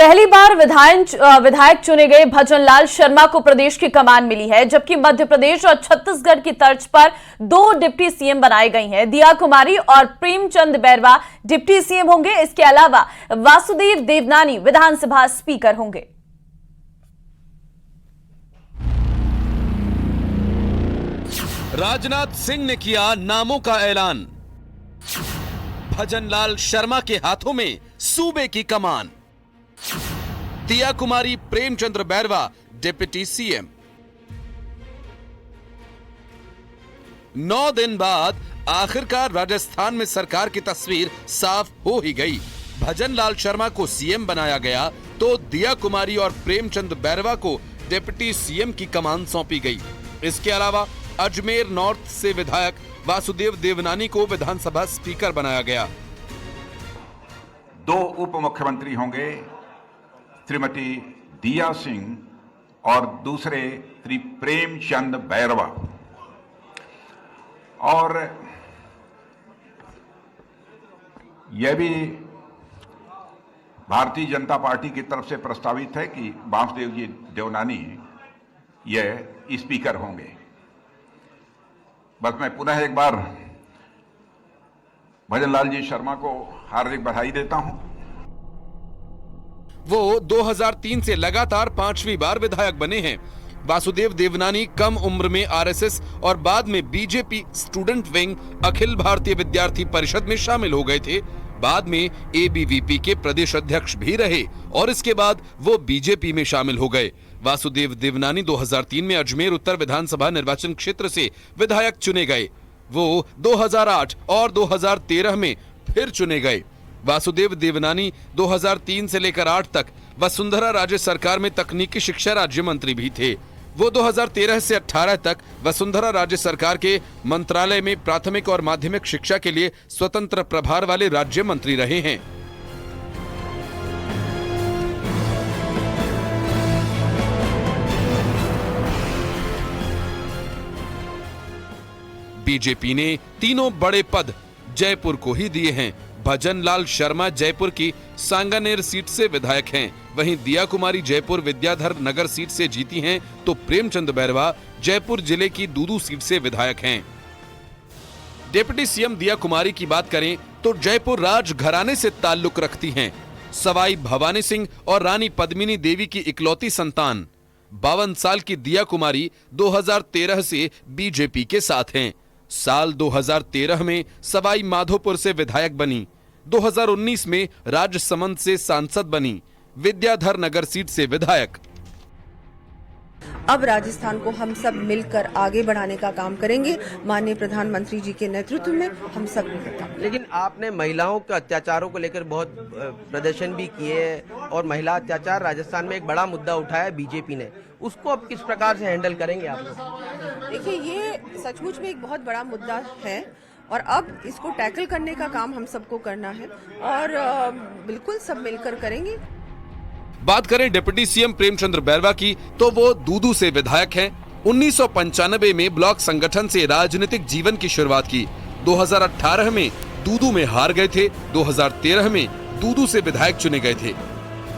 पहली बार विधायक चुने गए भजनलाल शर्मा को प्रदेश की कमान मिली है, जबकि मध्य प्रदेश और छत्तीसगढ़ की तर्ज पर 2 डिप्टी सीएम बनाई गई हैं। दिया कुमारी और प्रेमचंद बैरवा डिप्टी सीएम होंगे। इसके अलावा वासुदेव देवनानी विधानसभा स्पीकर होंगे। राजनाथ सिंह ने किया नामों का ऐलान। भजनलाल शर्मा के हाथों में सूबे की कमान। दिया कुमारी, प्रेमचंद्र बैरवा डिप्टी सीएम। 9 दिन बाद आखिरकार राजस्थान में सरकार की तस्वीर साफ हो ही गई। भजनलाल शर्मा को सीएम बनाया गया तो दिया कुमारी और प्रेमचंद बैरवा को डिप्टी सीएम की कमान सौंपी गई। इसके अलावा अजमेर नॉर्थ से विधायक वासुदेव देवनानी को विधानसभा स्पीकर बनाया गया। 2 उप मुख्यमंत्री होंगे, श्रीमती दिया सिंह और दूसरे श्री प्रेमचंद बैरवा। और यह भी भारतीय जनता पार्टी की तरफ से प्रस्तावित है कि वासुदेव जी देवनानी यह स्पीकर होंगे। बस मैं पुनः एक बार भजनलाल जी शर्मा को हार्दिक बधाई देता हूं। वो 2003 से लगातार 5वीं बार विधायक बने हैं। वासुदेव देवनानी कम उम्र में आरएसएस और बाद में BJP student wing Akhil Bharatiya विद्यार्थी परिषद में शामिल हो गए थे। बाद में एबीवीपी के प्रदेश अध्यक्ष भी रहे और इसके बाद वो बीजेपी में शामिल हो गए। वासुदेव देवनानी 2003 में अजमेर उत्तर विधानसभा निर्वाचन क्षेत्र से विधायक चुने गए। वो 2008 और 2013 में फिर चुने गए। वासुदेव देवनानी 2003 से लेकर 8 तक वसुंधरा राज्य सरकार में तकनीकी शिक्षा राज्य मंत्री भी थे। वो 2013 से 18 तक वसुंधरा राज्य सरकार के मंत्रालय में प्राथमिक और माध्यमिक शिक्षा के लिए स्वतंत्र प्रभार वाले राज्य मंत्री रहे हैं। बीजेपी ने तीनों बड़े पद जयपुर को ही दिए हैं। भजनलाल शर्मा जयपुर की सांगानेर सीट से विधायक हैं, वहीं दिया कुमारी जयपुर विद्याधर नगर सीट से जीती हैं, तो प्रेमचंद बैरवा जयपुर जिले की दूदू सीट से विधायक हैं। डिप्टी सीएम दिया कुमारी की बात करें तो जयपुर राज घराने से ताल्लुक रखती हैं। सवाई भवानी सिंह और रानी पद्मिनी देवी की इकलौती संतान 52 साल की दिया कुमारी 2013 से बीजेपी के साथ हैं। साल 2013 में सवाई माधोपुर से विधायक बनी। 2019 में राजसमंद से सांसद बनी। विद्याधर नगर सीट से विधायक। अब राजस्थान को हम सब मिलकर आगे बढ़ाने का काम करेंगे। माननीय प्रधानमंत्री जी के नेतृत्व में हम सब मिलकर। लेकिन आपने महिलाओं के अत्याचारों को लेकर बहुत प्रदर्शन भी किए और महिला अत्याचार राजस्थान में एक बड़ा मुद्दा उठाया बीजेपी ने, उसको अब किस प्रकार से हैंडल करेंगे आप लोग? देखिए, ये सचमुच में एक बहुत बड़ा मुद्दा है और अब इसको टैकल करने का काम हम सबको करना है और बिल्कुल सब मिलकर करेंगे। बात करें डिप्टी सीएम प्रेमचंद्र बैरवा की तो वो दूदू से विधायक हैं। 1995 में ब्लॉक संगठन से राजनीतिक जीवन की शुरुआत की। 2018 में दूदू में हार गए थे। 2013 में दूदू से विधायक चुने गए थे।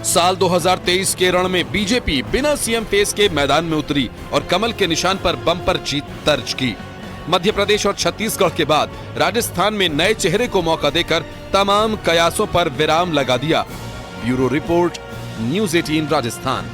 साल 2023 के रण में बीजेपी बिना सीएम फेस के मैदान में उतरी और कमल के निशान पर बम्पर जीत दर्ज की। मध्य प्रदेश और छत्तीसगढ़ के बाद राजस्थान में नए चेहरे को मौका देकर तमाम कयासों पर विराम लगा दिया। Bureau report, news 18 Rajasthan.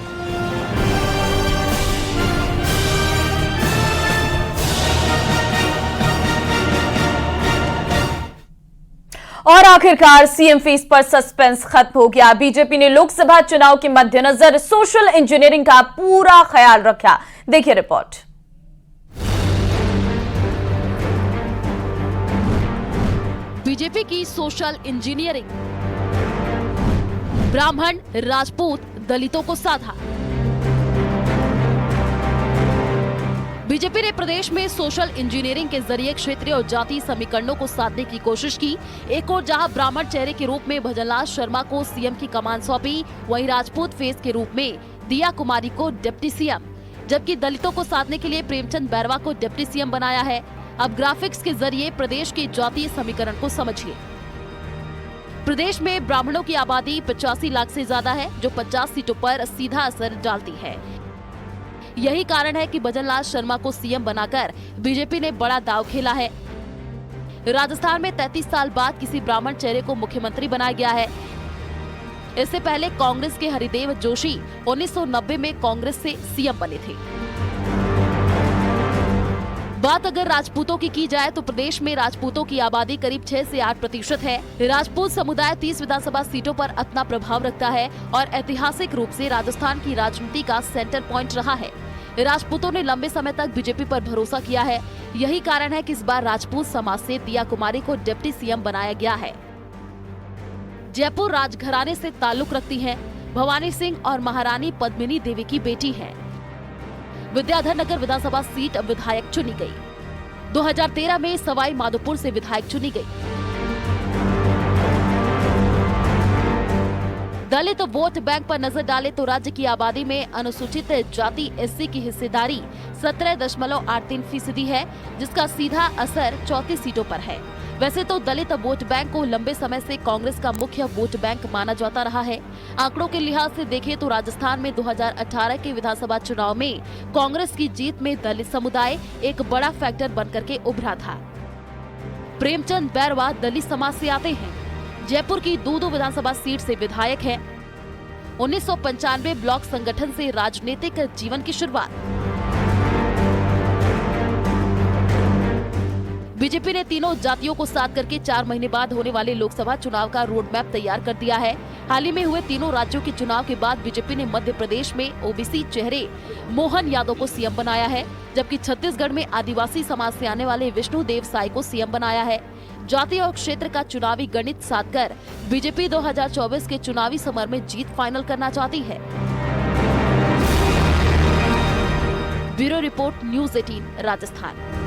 और आखिरकार सीएम फेस पर सस्पेंस खत्म हो गया। बीजेपी ने लोकसभा चुनाव के मद्देनजर सोशल इंजीनियरिंग का पूरा ख्याल रखा। देखिए रिपोर्ट। बीजेपी की सोशल इंजीनियरिंग। ब्राह्मण, राजपूत, दलितों को साधा। बीजेपी ने प्रदेश में सोशल इंजीनियरिंग के जरिए क्षेत्रीय और जातीय समीकरणों को साधने की कोशिश की। एक और जहां ब्राह्मण चेहरे के रूप में भजनलाल शर्मा को सीएम की कमान सौंपी, वहीं राजपूत फेस के रूप में दिया कुमारी को डिप्टी सीएम, जबकि दलितों को साधने के लिए प्रेमचंद बैरवा को डिप्टी सीएम बनाया है। अब ग्राफिक्स के जरिए प्रदेश के जातीय समीकरण को समझिए। प्रदेश में ब्राह्मणों की आबादी 85 लाख से ज्यादा है, जो 50 सीटों पर सीधा असर डालती है। यही कारण है कि भजनलाल शर्मा को सीएम बनाकर बीजेपी ने बड़ा दांव खेला है। राजस्थान में 33 साल बाद किसी ब्राह्मण चेहरे को मुख्यमंत्री बनाया गया है। इससे पहले कांग्रेस के हरिदेव जोशी 1990 में कांग्रेस से सीएम बने थे। बात अगर राजपूतों की जाए तो प्रदेश में राजपूतों की आबादी करीब 6 से 8% है। राजपूत समुदाय 30 विधानसभा सीटों पर अपना प्रभाव रखता है और ऐतिहासिक रूप से राजस्थान की राजनीति का सेंटर पॉइंट रहा है। राजपूतों ने लंबे समय तक बीजेपी पर भरोसा किया है। यही कारण है कि इस बार राजपूत समाज से दिया कुमारी को डिप्टी सीएम बनाया गया है। जयपुर राजघराने से ताल्लुक रखती हैं। भवानी सिंह और महारानी पद्मिनी देवी की बेटी हैं। विद्याधर नगर विधानसभा सीट विधायक चुनी गई। 2013 में सवाई माधोपुर से विधायक चुनी गई। दलित वोट बैंक पर नजर डाले तो राज्य की आबादी में अनुसूचित जाति एससी की हिस्सेदारी 17.83% है, जिसका सीधा असर 34 सीटों पर है। वैसे तो दलित वोट बैंक को लंबे समय से कांग्रेस का मुख्य वोट बैंक माना जाता रहा है। आंकड़ों के लिहाज से देखें तो राजस्थान में 2018 के विधानसभा चुनाव में कांग्रेस की जीत में दलित समुदाय एक बड़ा फैक्टर बनकर के उभरा था। प्रेमचंद बैरवा दलित समाज से आते हैं। जयपुर की दूदू विधानसभा सीट से विधायक है। 1995 ब्लॉक संगठन से राजनीतिक जीवन की शुरुआत। बीजेपी ने तीनों जातियों को साथ करके 4 महीने बाद होने वाले लोकसभा चुनाव का रोड मैप तैयार कर दिया है। हाल ही में हुए तीनों राज्यों के चुनाव के बाद बीजेपी ने मध्य प्रदेश में ओबीसी चेहरे मोहन यादव को सीएम बनाया है, जबकि छत्तीसगढ़ में आदिवासी समाज से आने वाले विष्णु देव साय को सीएम बनाया है। जाति और क्षेत्र का चुनावी गणित साधकर बीजेपी 2024 के चुनावी समर में जीत फाइनल करना चाहती है। Bureau report, news 18 Rajasthan.